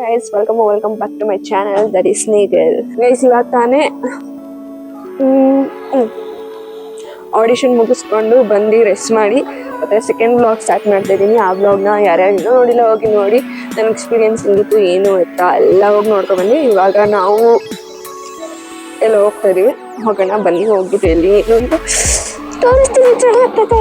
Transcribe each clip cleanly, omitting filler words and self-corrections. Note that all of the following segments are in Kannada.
guys, welcome back to my channel, that is Snigel. Guys, ಇವಾಗ ತಾನೇ ಆಡಿಷನ್ ಮುಗಿಸ್ಕೊಂಡು ಬಂದು ರೆಸ್ಟ್ ಮಾಡಿ ಮತ್ತೆ ಸೆಕೆಂಡ್ ವ್ಲಾಗ್ ಸ್ಟಾರ್ಟ್ ಮಾಡ್ತಾ ಇದ್ದೀನಿ. ಆ ವ್ಲಾಗ್ನ ಯಾರ್ಯಾರು ನೋಡಿಲ್ಲ ಹೋಗಿ ನೋಡಿ, ನನ್ನ ಎಕ್ಸ್ಪೀರಿಯನ್ಸ್ ಹೆಂಗಿತ್ತು ಏನು ಎತ್ತ ಎಲ್ಲ ಹೋಗಿ ನೋಡ್ಕೊಂಡು ಬನ್ನಿ. ಇವಾಗ ನಾವು ಎಲ್ಲ ಹೋಗ್ತಾ ಇದೀವಿ, ಹೋಗೋಣ ಬನ್ನಿ. ಹೋಗ್ಬಿಟ್ಟು ಎಲ್ಲಿ ಏನು ತೋರಿಸ್ತೀನಿ. ಚಳಿ ಆಗ್ತೈತೆ.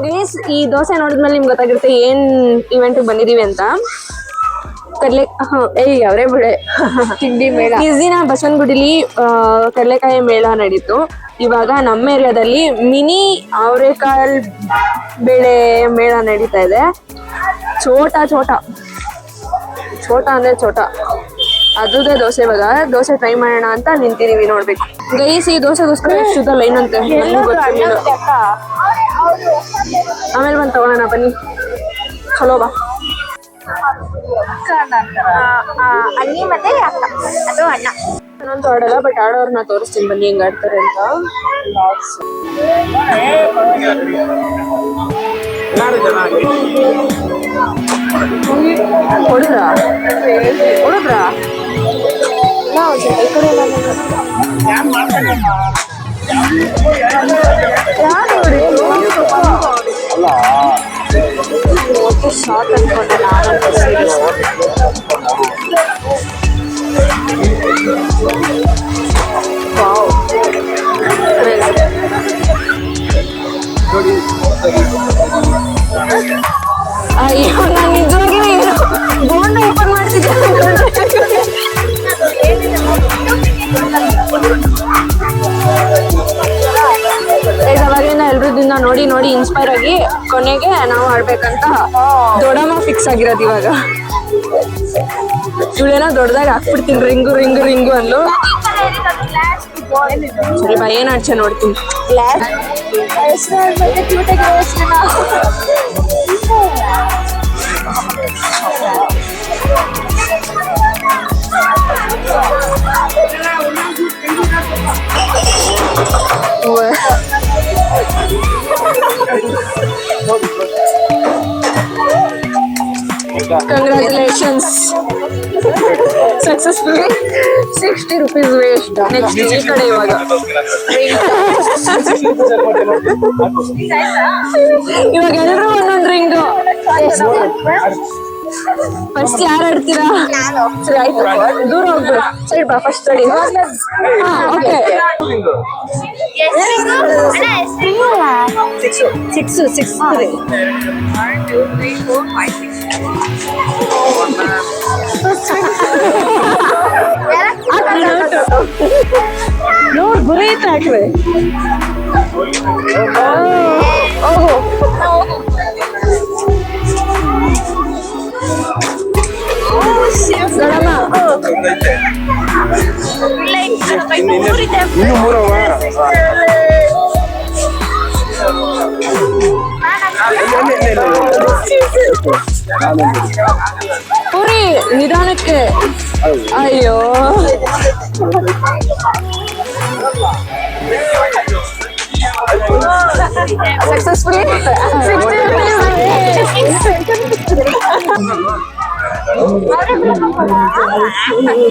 ಗೈಸ್, ಈ ದೋಸೆ ನೋಡಿದ್ಮೇಲೆ ನಿಮ್ಗೆ ಗೊತ್ತಾಗಿರುತ್ತೆ ಏನ್ ಇವೆಂಟ್ ಬಂದಿದೀವಿ ಅಂತ. ಅವರೇ ಬಿಡೆ ತಿಂಡಿ ಮೇಳ. ಈ ದಿನ ಬಸವನಗುಡಿಲಿ ಕಡಲೆಕಾಯಿ ಮೇಳ ನಡೀತು. ಇವಾಗ ನಮ್ಮ ಏರಿಯಾದಲ್ಲಿ ಮಿನಿ ಅವರೆಕಾಳು ಬೇಳೆ ಮೇಳ ನಡೀತಾ ಇದೆ. ಚೋಟ ಅಂದ್ರೆ ಚೋಟ ಅದುದೇ ದೋಸೆ. ಇವಾಗ ದೋಸೆ ಟ್ರೈ ಮಾಡೋಣ ಅಂತ ನಿಂತಿದೀವಿ, ನೋಡ್ಬೇಕು. ಗೈಸ್, ಈ ದೋಸೆಗೋಸ್ಕರ ಎಷ್ಟು ಲೈನ್ ಅಂತೆ ಗೊತ್ತಿಲ್ಲ. ಆಮೇಲೆ ಬಂದು ತಗೊಳ್ಳೋಣ ಬನ್ನಿ. ಚಲೋ ಬಾ. ಅನ್ನಿ ಮತ್ತೆ ಅಕ್ಕ ಅದು ಅಣ್ಣ. ನಾನಂತೂ ಆಡಲ್ಲ, ಬಟ್ ಆಡೋರ್ನ ತೋರಿಸ್ತೀನಿ ಬನ್ನಿ ಹೆಂಗ್ ಆಡ್ತಾರೆ ಅಂತ. ಹೊಡಿದ್ರಾ ಈ ಕಡೆ ಶಾರ್ಟ್ ಅನ್ಕೊಂಡೆ ನಾನಂತ. ಅಯ್ಯೋ, ನಾನು ನಿಜವಾಗಿ ಬೋಂಡ ಓಪನ್ ಮಾಡ್ತಿದ್ದೆ. ಅವಾಗಿನ ಎಲ್ರೂ ದಿನ ನೋಡಿ ಇನ್ಸ್ಪೈರ್ ಆಗಿ ಕೊನೆಗೆ ನಾವು ಆಡ್ಬೇಕಂತ ದೊಡ್ಡಮ್ಮ ಫಿಕ್ಸ್ ಆಗಿರೋದು. ಇವಾಗ ಇವಳೇನೋ ದೊಡ್ಡದಾಗಿ ಹಾಕ್ಬಿಡ್ತೀನಿ ರಿಂಗು ಅಲ್ಲೂ. ಸರಿ ಬಾ, ಏನ್ ಆಡ್ಸ ನೋಡ್ತೀನಿ. Congratulations, successfully 60 rupees waste. Next ಈ ಕಡೆ ಇವಾಗ ಎಲ್ಲರೂ ಒಂದೊಂದು ರಿಂಗು. ಫಸ್ಟ್ ಯಾರು ಆಡ್ತೀರಾ? ಸರಿ ಆಯ್ತು, ದೂರ ಹೋಗ್ಬಿಡು. ಸರಿ ಬಾ, ಫಸ್ಟ್ ರೆಡಿ. ಓಕೆ, ಸಿಕ್ಸ್ ನೋಡ್ ಗುರಿ ಹಾಕ್ರೆ. ಓಹೋ, ಪುರಿ ನಿಧಾನಕ್ಕೆ. ಅಯ್ಯೋ, successfully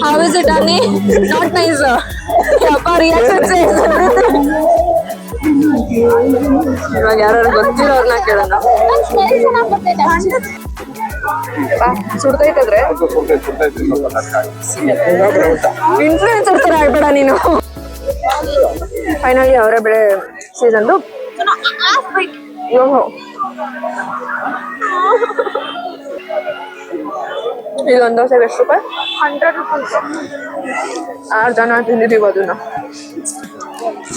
How is it, Annie? Not nice. Yappa reactions is everything. ಇವಾಗ ಯಾರು ಗೊತ್ತಿರೋರ್ನ ಕೇಳೋಣ. ಸುಡ್ತೈತಂದ್ರೆ ಇನ್ಫ್ಲೂಯೆನ್ಸರ್ ತರ ಆಡ್ಬೇಡ ನೀನು. ಫೈನಲಿ ಅವರೇ ಬೆಳೆ ಸೀಸನ್ದು. ಇದೊಂದು ದೋಸೆಗೆ ಎಷ್ಟು ರೂಪಾಯಿ? 100 rupees. 6 ಜನ ತಿಂದಿದ್ದೀವಿ ಅದನ್ನ.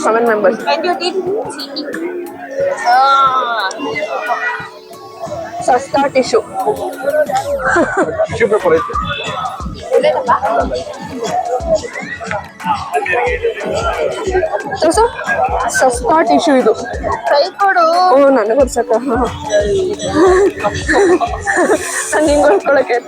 7 members. And you did chili. ಸಸ್ತಾ ಟಿಶ್ಯೂ. ಟಿಶ್ಯೂ ಪೇಪರ್ ಐತೆ. ಸಸ್ತಾ ಟಿಶ್ಯೂ ಇದು. ಕೈ ಕೊಡು. ಓ ನನಗೆ ಕೊಡ್ಸಕ್ಕ. ನಿಂಗೆ ಹೊಡ್ಕೊಳಕ್ಕೆ.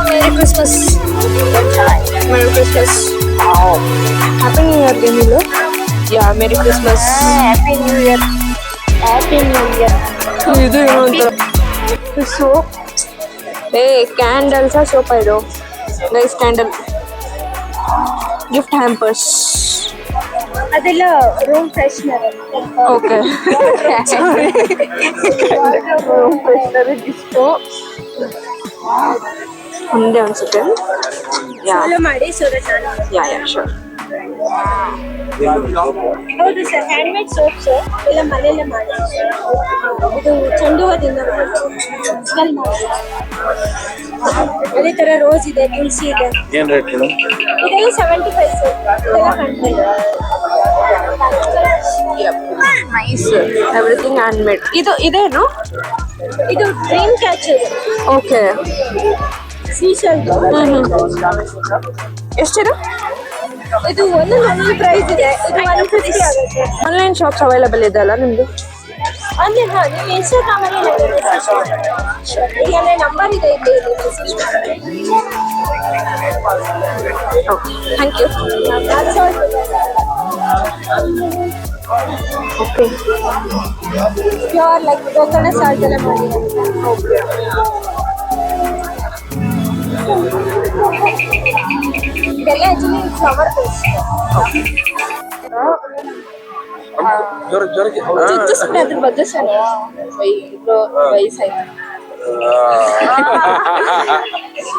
Merry Christmas. Merry Christmas. Happy new year ಏನಿಲ್ಲ. Yeah merry Christmas. Happy new year. Happy new year. ಇದು ಏನು ಅಂತ ಸೋಪ್. ಕ್ಯಾಂಡಲ್ಸ ಸೋಪ್ ಇದು ಗೈಸ್. Candle gift hampers. ಅದೆಲ್ಲ room freshener. Okay room freshener gift ಒಂದೇ ಅನ್ಸುತ್ತೆ. ಫಾಲೋ ಮಾಡಿ ಸೂರಜ್. Yeah sure. ಹೌದು ಸರ್, ಹ್ಯಾಂಡ್ ಮೇಡ್ ಸೋಪ್ಸ್ ಎಲ್ಲ ಮನೆಯಲ್ಲೇ ಮಾಡಿ. ಇದು ಚೆಂಡು ಹೂವದಿಂದ ಸ್ಮೆಲ್ ಮಾಡಿ. ಅದೇ ತರ ರೋಸ್ ಇದೆ, ತುಳಸಿ ಇದೆ. ಏನ್ ರೇಟ್ ಮೇಡಮ್? ಇದೆಲ್ಲ 75 ಸರ್. ಇದೆಲ್ಲ 100. ನೈಸ್. Everything hand made. ಇದೇನು? ಇದು ಡ್ರೀಮ್ ಕ್ಯಾಚರ್. ಓಕೆ. ಸೀಶಲ್. ಎಷ್ಟಿದೆ? ಇದು ಒಂದೊಂದು ಪ್ರೈಸ್ ಇದೆ. ಇದು 150 ಆಗುತ್ತೆ. ಆನ್ಲೈನ್ ಶಾಪ್ಸ್ ಅವೈಲೇಬಲ್ ಇದೆ ಅಲ್ಲ ನಿಮ್ದು? ಅಂದ್ರೆ ನೀವು ಇನ್ಸ್ಟಾಗ್ರಾಮ್ ಅಲ್ಲಿ ಈಗ ನಂಬರ್ ಇದೆ ಇಲ್ಲಿ ಮೆಸೇಜ್ ಮಾಡಿ. Thank you. Okay. Pure like coconut salt ಎಲ್ಲ ಮಾಡಿದ್ದಾರೆ. ಇದೆಲ್ಲ ಆಕ್ಚುಲಿ ಫ್ಲವರ್ ಬೇಸ್. ಜೋರಕ್ಕೆ ಸುಮ್ಮನೆ ಅದ್ರ ಬಗ್ಗೆ ಸರ್ ವಯಸ್ಸಾಯ್ತು.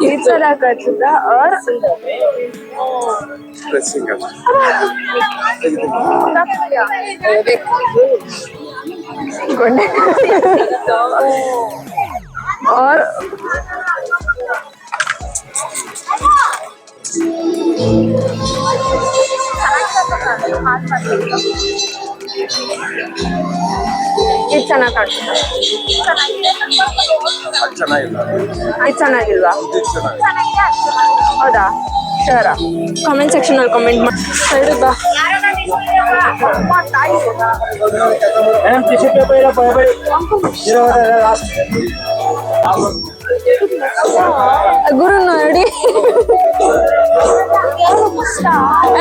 ಈ ಸಲ ಕಟ್ಟಿದ और ಡ್ರೆಸ್ಸಿಂಗ್ और ಇದು ಚೆನ್ನಾಗಿ ಕಾಣಿಸುತ್ತೆ. ಚೆನ್ನಾಗಿಲ್ಲ. ಇದು ಚೆನ್ನಾಗಿಲ್ವಾ? ಹೌದಾ? ಶೋರ. ಕಾಮೆಂಟ್ ಸೆಕ್ಷನ್ ಅಲ್ಲಿ ಕಾಮೆಂಟ್ ಮಾಡಿ. ಸೈಡ್ ಬಾ. ಟಿಶ್ಯೂ ಪೇಪರ್ ಇಲ್ಲ ಪಯಬಡಿ. ಗುರು ನೋಡಿ.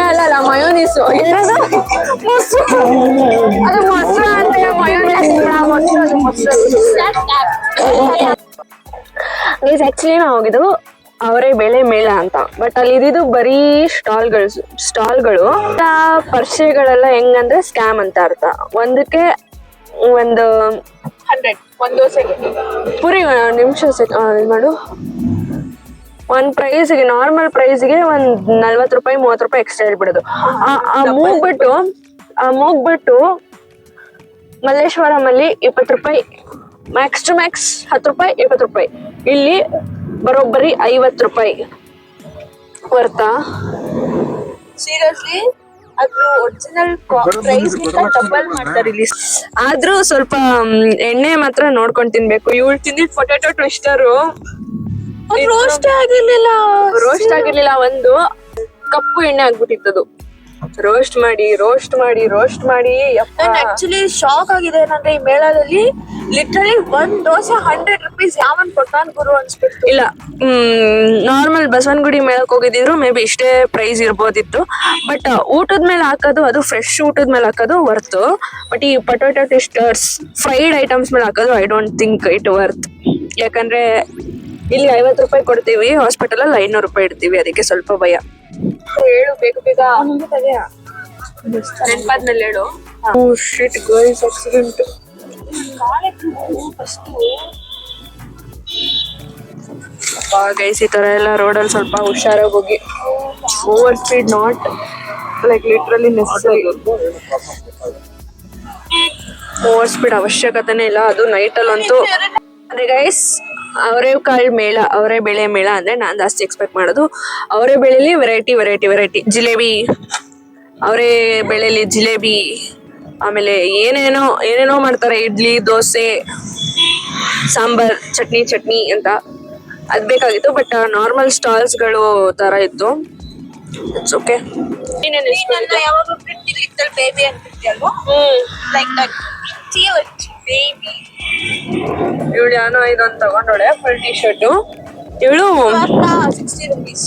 ಅಲ್ಲ ಮಯೋನೀಸು. ಏನದು? ಮೊಸರು. ಅದು ಮೊಸರು ಅಂತ ಗೈಸ್. ಆಕ್ಚುಲಿ ನಾವು ಹೋಗಿದ್ದು ಅವರೇ ಬೆಳೆ ಮೇಳ ಅಂತ. ಬಟ್ ಅಲ್ಲಿ ಇದ್ದಿದ್ದು ಬರೀ ಸ್ಟಾಲ್ಗಳು. ಪರ್ಸೆಗಳೆಲ್ಲ ಹೆಂಗಂದ್ರೆ ಸ್ಕ್ಯಾಮ್ ಅಂತ ಅರ್ಥ. ಒಂದಕ್ಕೆ ಒಂದು 100 ಒಂದು ದೋಸೆಗೆ ಪುರಿ ನಿಮಿಷ ಮಾಡು. ಒಂದು ಪ್ರೈಸ್ಗೆ ನಾರ್ಮಲ್ ಪ್ರೈಸ್ಗೆ ಒಂದು 40 ರೂಪಾಯಿ 30 ರೂಪಾಯಿ ಎಕ್ಸ್ಟ್ರಾ ಹೇಳ್ಬಿಡೋದು. ಆ ಮೂಗ್ಬಿಟ್ಟು ಮಲ್ಲೇಶ್ವರಂ ಅಲ್ಲಿ 20 ರೂಪಾಯಿ, ಮ್ಯಾಕ್ಸ್ ಟು ಮ್ಯಾಕ್ಸ್ 10 ರೂಪಾಯಿ 20 ರೂಪಾಯಿ. ಇಲ್ಲಿ ಬರೋಬ್ಬರಿ 50 ರೂಪಾಯಿ ವರ್ತಾ. ಸೀರಿಯಸ್ಲಿ ಅದು ಒರಿಜಿನಲ್ ಪ್ರೈಸ್ ಡಬಲ್ ಮಾಡ್ತಾರೆ ಇಲ್ಲಿ. ಆದ್ರೂ ಸ್ವಲ್ಪ ಎಣ್ಣೆ ಮಾತ್ರ ನೋಡ್ಕೊಂಡು ತಿನ್ಬೇಕು. ಇವಳು ತಿಂದಿದ್ ಪೊಟ್ಯಾಟೊ ಟ್ವಿಸ್ಟರು ರೋಸ್ಟ್ ಆಗಿರ್ಲಿಲ್ಲ. ಒಂದು ಕಪ್ಪು ಎಣ್ಣೆ ಆಗ್ಬಿಟ್ಟಿತ್ತದು. ರೋಸ್ಟ್ ಮಾಡಿ ಆಕ್ಚುಲಿ ಶಾಕ್ ಆಗಿದೆ ಏನಂದ್ರೆ ಈ ಮೇಳದಲ್ಲಿ ಲಿಟರಲಿ ಒಂದ್ ದೋಸೆ 100 ರೂಪೀಸ್ ಯಾವನ್ ಕೊಟ್ಟಾನ್ ಗುರು ಅನ್ಸ್ಬಿಟ್ಟು. ಇಲ್ಲ, ನಾರ್ಮಲ್ ಬಸವನಗುಡಿ ಮೇಳಕ್ ಹೋಗಿದ್ರು ಮೇ ಬಿ ಇಷ್ಟೇ ಪ್ರೈಸ್ ಇರ್ಬೋದಿತ್ತು. ಬಟ್ ಊಟದ ಮೇಲೆ ಹಾಕೋದು, ಅದು ಫ್ರೆಶ್ ಊಟದ ಮೇಲೆ ಹಾಕೋದು ವರ್ತ್. ಬಟ್ ಈ ಪೊಟ್ಯಾಟೊ ಟ್ವಿಸ್ಟರ್ಸ್ ಫ್ರೈಡ್ ಐಟಮ್ಸ್ ಮೇಲೆ ಹಾಕೋದು I don't think it worth. ಯಾಕಂದ್ರೆ ಇಲ್ಲಿ 50 ರೂಪಾಯಿ ಕೊಡ್ತೀವಿ, ಹಾಸ್ಪಿಟಲ್ ಅಲ್ಲಿ 500 ರೂಪಾಯಿ ಇಡ್ತೀವಿ. ಅದಕ್ಕೆ ಸ್ವಲ್ಪ ಭಯ. ಹೇಳು ಬೇಗ ನೆನಪಾದ್ಮೇಲೆ ಹೇಳು. ಶಿಟ್ ಗೈಸ್, ಆಕ್ಸಿಡೆಂಟ್. ಗೈಸ್, ಈ ತರ ಎಲ್ಲ ರೋಡಲ್ಲಿ ಸ್ವಲ್ಪ ಹುಷಾರಾಗಿ ಹೋಗಿ. Over speed not like literally necessary. ಓಡಿಸ್ಬಿಡ ಅವಶ್ಯಕತೆನೇ ಇಲ್ಲ, ಅದು ನೈಟಲ್ಲಂತೂ. ಅದೇ ಗೈಸ್, ಅವರೆಕಾಳು ಮೇಳ, ಅವರೇ ಬೆಳೆ ಮೇಳ ಅಂದ್ರೆ ನಾನು ಜಾಸ್ತಿ ಎಕ್ಸ್ಪೆಕ್ಟ್ ಮಾಡೋದು ಅವರೇ ಬೆಳೆಲಿ ವೆರೈಟಿ ಜಿಲೇಬಿ, ಅವರೇ ಬೆಳೆಲಿ ಜಿಲೇಬಿ, ಆಮೇಲೆ ಏನೇನೋ ಮಾಡ್ತಾರೆ, ಇಡ್ಲಿ, ದೋಸೆ, ಸಾಂಬಾರ್, ಚಟ್ನಿ ಅಂತ. ಅದ್ ಬೇಕಾಗಿತ್ತು. ಬಟ್ ನಾರ್ಮಲ್ ಸ್ಟಾಲ್ಸ್ಗಳು ತರ ಇತ್ತು. It's okay. ಯಾವಾಗಲೂ ಪ್ರಿಟಿ ಲಿಟಲ್ ಬೇಬಿ ಅಂತಿದ್ಯಲ್ವಾ, ಲೈಕ್ ದಟ್ ಕ್ಯೂಟ್ ಬೇಬಿ. ಇವಳು ಏನೋ ಇದೊಂದು ತಗೊಂಡೋಳೆ ಫುಲ್ ಟಿ ಶರ್ಟು. ಇವಳು 60 rupees.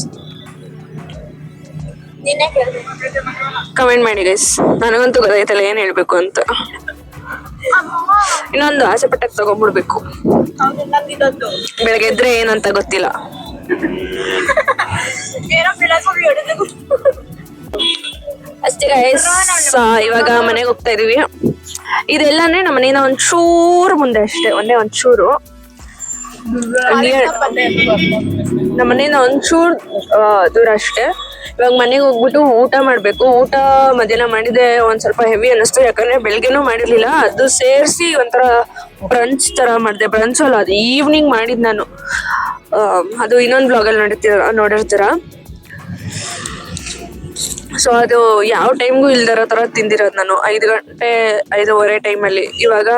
ನಿನ್ನೆ ಕೇಳಿದೆ. ಕಮೆಂಟ್ ಮಾಡಿ ಗೈಸ್, ನನಗಂತೂ ಗೊತ್ತಾಯ್ತಲ್ಲ ಏನ್ ಹೇಳ್ಬೇಕು ಅಂತ. ಇನ್ನೊಂದು ಆಸೆ ಪಟ್ಟಕ್ಕೆ ತಗೊಂಡ್ಬಿಡ್ಬೇಕು. ಹೌದು, ನಂದಿದೊಂದು ಬೆಳಗ್ಗೆ ಎದ್ರೆ ಏನಂತ ಗೊತ್ತಿಲ್ಲ. ಏನೋ ಫಿಲಾಸಫಿ ಹೊಡೆದು ಅಷ್ಟೇ ಗೈಸ್, ಇವಾಗ ಮನೆಗೆ ಹೋಗ್ತಾ ಇದೀವಿ. ಇದೆಲ್ಲ ಅಂದ್ರೆ ನಮ್ಮ ಮನೆಯಿಂದ ಒಂಚೂರು ಮುಂದೆ ಅಷ್ಟೇ, ಒಂಚೂರು. ನಮ್ಮ ಮನೆಯಿಂದ ಒಂಚೂರು ದೂರ ಅಷ್ಟೇ. ಇವಾಗ ಮನೆಗೆ ಹೋಗ್ಬಿಟ್ಟು ಊಟ ಮಾಡ್ಬೇಕು. ಊಟ ಮಧ್ಯಾಹ್ನ ಮಾಡಿದೆ, ಒಂದ್ ಸ್ವಲ್ಪ ಹೆವಿ ಅನ್ನಿಸ್ತು, ಯಾಕಂದ್ರೆ ಬೆಳಗ್ಗೆನೂ ಮಾಡಿರ್ಲಿಲ್ಲ. ಅದು ಸೇರಿಸಿ ಒಂಥರ ಬ್ರಂಚ್ ತರ ಮಾಡಿದೆ. ಬ್ರಂಚ್ ಅಲ್ಲ, ಅದು ಈವ್ನಿಂಗ್ ಮಾಡಿದ್ ನಾನು. ಅದು ಇನ್ನೊಂದು ಬ್ಲಾಗಲ್ಲಿ ನೋಡಿರ್ತೀರ. ಸೊ ಅದು ಯಾವ ಟೈಮ್ಗೂ ಇಲ್ದಿರೋ ತರ ತಿಂದಿರೋದು ನಾನು. 5 ಗಂಟೆ 5:15 ಟೈಮಲ್ಲಿ. ಇವಾಗ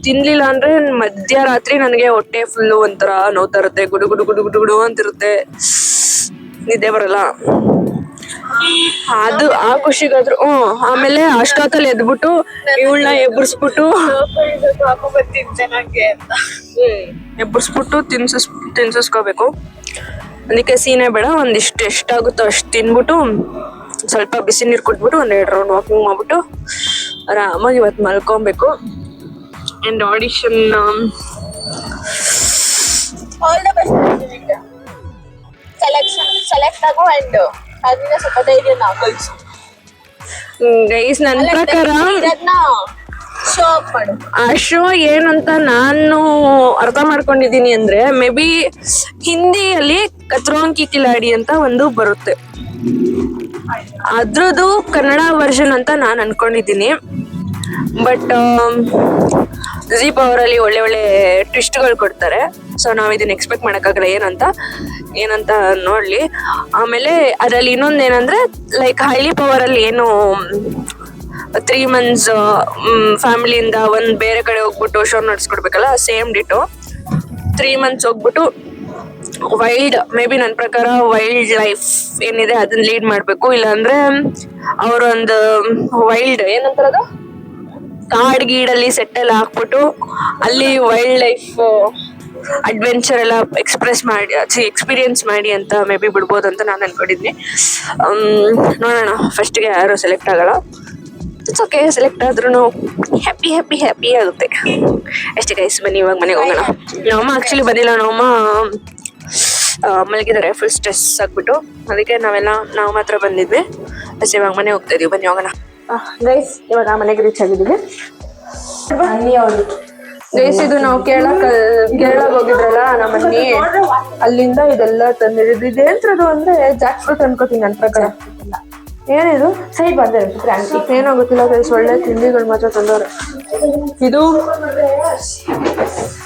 ತಿನ್ಲಿಲ್ಲ ಅಂದ್ರೆ ಮಧ್ಯರಾತ್ರಿ ನನಗೆ ಹೊಟ್ಟೆ ಫುಲ್ಲು ಒಂಥರ ನೋವ್ತಾ ಇರುತ್ತೆ, ಗುಡು ಅಂತಿರುತ್ತೆ, ನಿದ್ದೆ ಬರಲ್ಲ. ಅದು ಆ ಖುಷಿಗಾದ್ರು ಆಮೇಲೆ ಅಷ್ಟೊತ್ತಲ್ಲಿ ಎದ್ಬಿಟ್ಟು ಇವಳನ್ನ ಎಬ್ಬರಿಸ್ಬಿಟ್ಟು ಎಬ್ಬರಿಸ್ಬಿಟ್ಟು ತಿನ್ಸಿಸ್ಕೋಬೇಕು. ಅದಕ್ಕೆ ಸೀನೆ ಬೇಡ, ಒಂದಿಷ್ಟು ಎಷ್ಟಾಗುತ್ತೋ ಅಷ್ಟು ತಿನ್ಬಿಟ್ಟು ಸ್ವಲ್ಪ ಬಿಸಿ ನೀರು ಕುಟ್ಬಿಟ್ಟು 1-2 ರೌಂಡ್ ವಾಕಿಂಗ್ ಮಾಡ್ಬಿಟ್ಟು ಆರಾಮಾಗಿ ಇವತ್ತು ಮಲ್ಕೊಬೇಕು. And audition all the best. Select ಆಗೋ ಅಂಡ್ ಅದನ್ನ ಸ್ವಲ್ಪ ಧೈರ್ಯ ನಾವು ಕಳಿಸು ಗೈಸ್. ನನ್ನ ಪ್ರಕಾರ ಶೋ ಅಪ್ ಮಾಡು. ಆ ಶೋ ಏನಂತ ನಾನು ಅರ್ಥ ಮಾಡ್ಕೊಂಡಿದೀನಿ ಅಂದ್ರೆ, ಮೇ ಬಿ ಹಿಂದಿಯಲ್ಲಿ ಕತ್ರೋನ್ ಕಿ ಕಿಲಾಡಿ ಅಂತ ಒಂದು ಬರುತ್ತೆ, ಅದ್ರದ್ದು ಕನ್ನಡ ವರ್ಷನ್ ಅಂತ ನಾನು ಅನ್ಕೊಂಡಿದ್ದೀನಿ. ಬಟ್ ಜೀ ಪವರಲ್ಲಿ ಒಳ್ಳೆ ಟ್ವಿಸ್ಟ್ಗಳು ಕೊಡ್ತಾರೆ. ಸೊ ನಾವು ಇದನ್ನ ಎಕ್ಸ್ಪೆಕ್ಟ್ ಮಾಡೋಕ್ಕಾಗಲ್ಲ ಏನಂತ ನೋಡ್ಲಿ. ಆಮೇಲೆ ಅದರಲ್ಲಿ ಇನ್ನೊಂದೇನಂದ್ರೆ, ಲೈಕ್ ಹಳ್ಳಿ ಪವರಲ್ಲಿ ಏನು 3 months ಫ್ಯಾಮಿಲಿಯಿಂದ ಒಂದು ಬೇರೆ ಕಡೆ ಹೋಗ್ಬಿಟ್ಟು ಶೋ ನಡ್ಸ್ಕೊಡ್ಬೇಕಲ್ಲ, ಸೇಮ್ ಡಿಟೋ 3 months ಹೋಗ್ಬಿಟ್ಟು ವೈಲ್ಡ್, ಮೇ ಬಿ ನನ್ನ ಪ್ರಕಾರ ವೈಲ್ಡ್ ಲೈಫ್ ಏನಿದೆ ಅದನ್ನ ಲೀಡ್ ಮಾಡಬೇಕು. ಇಲ್ಲಾಂದ್ರೆ ಅವರೊಂದು ವೈಲ್ಡ್ ಏನಂತಾರದು, ಕಾಡ್ ಗೀಡಲ್ಲಿ ಸೆಟ್ಟೆಲ್ಲ ಹಾಕ್ಬಿಟ್ಟು ಅಲ್ಲಿ ವೈಲ್ಡ್ ಲೈಫ್ ಅಡ್ವೆಂಚರ್ ಎಲ್ಲ ಎಕ್ಸ್ಪೀರಿಯನ್ಸ್ ಮಾಡಿ ಅಂತ ಮೇ ಬಿ ಬಿಡ್ಬೋದು ಅಂತ ನಾನು ಅನ್ಕೊಂಡಿದ್ನಿ. ನೋಡೋಣ, ಫಸ್ಟ್ಗೆ ಯಾರು ಸೆಲೆಕ್ಟ್ ಆಗಲ್ಲ. ಇಟ್ಸ್ ಓಕೆ, ಸೆಲೆಕ್ಟ್ ಆದ್ರೂ ಹ್ಯಾಪಿ ಆಗುತ್ತೆ ಅಷ್ಟೇ ಗೈಸ್. ಬನ್ನಿ ಇವಾಗ ಮನೆಗೆ ಹೋಗೋಣ. ನಮ್ಮಮ್ಮ ಆಕ್ಚುಲಿ ಬಂದಿಲ್ಲ, ನಮ್ಮಮ್ಮ ಮಲಗಿದ್ದಾರೆ ಫುಲ್ ಸ್ಟ್ರೆಸ್ ಆಗ್ಬಿಟ್ಟು. ಅದಕ್ಕೆ ನಾವು ಮಾತ್ರ ಬಂದಿದ್ವಿ ಅಷ್ಟೇ. ಇವಾಗ ಮನೆ ಹೋಗ್ತಾ ಇದೀವಿ, ಬನ್ನಿ ಹೋಗೋಣ ಗೈಸ್. ಇವಾಗ ಮನೆಗೆ ರೀಚ್ ಆಗಿದ್ದೀವಿ ಗೈಸ್. ಇದು ನಾವು ಕೇರಳಕ್ಕೆ ಹೋಗಿದ್ರಲ್ಲ ನಮ್ಮನ್ನಿ, ಅಲ್ಲಿಂದ ಇದೆಲ್ಲ ತಂದಿದ್ದು. ಇದೇಂತ್ರದು ಅಂದ್ರೆ ಜಾಕ್ ಫ್ರೂಟ್ ಅನ್ಕೋತೀನಿ ನನ್ನ ಪ್ರಕಾರ. ಏನಿದು ಸೈಡ್ ಬಂದ್ರೆ ಏನೋ ಗೊತ್ತಿಲ್ಲ ಗೈಸ್, ಒಳ್ಳೆ ತಿಂಡಿಗಳು ಮಾತ್ರ ತಂದವ್ರೆ. ಇದು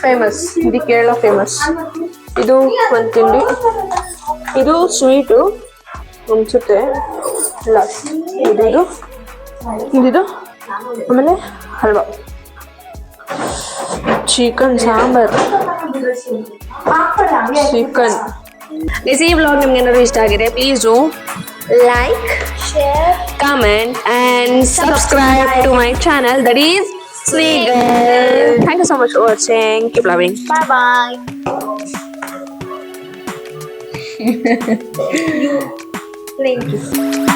ಫೇಮಸ್, ಇದು ಕೇರಳ ಫೇಮಸ್. ಇದು ಒಂದು ತಿಂಡಿ, ಇದು ಸ್ವೀಟು ಅನ್ಸುತ್ತೆ, ಇಲ್ಲ ಇದು ಆಮೇಲೆ ಹಲ್ವಾ, ಚಿಕನ್ ಸಾಂಬಾರ್, ಚಿಕನ್. ಈ ವ್ಲಾಗ್ ನಿಮ್ಗೆ ಏನಾದ್ರು ಇಷ್ಟ ಆಗಿದೆ, please like, share, comment and subscribe to my channel, that is Sweet Girl. Thank you so much for watching. Keep loving. bye. Thank you.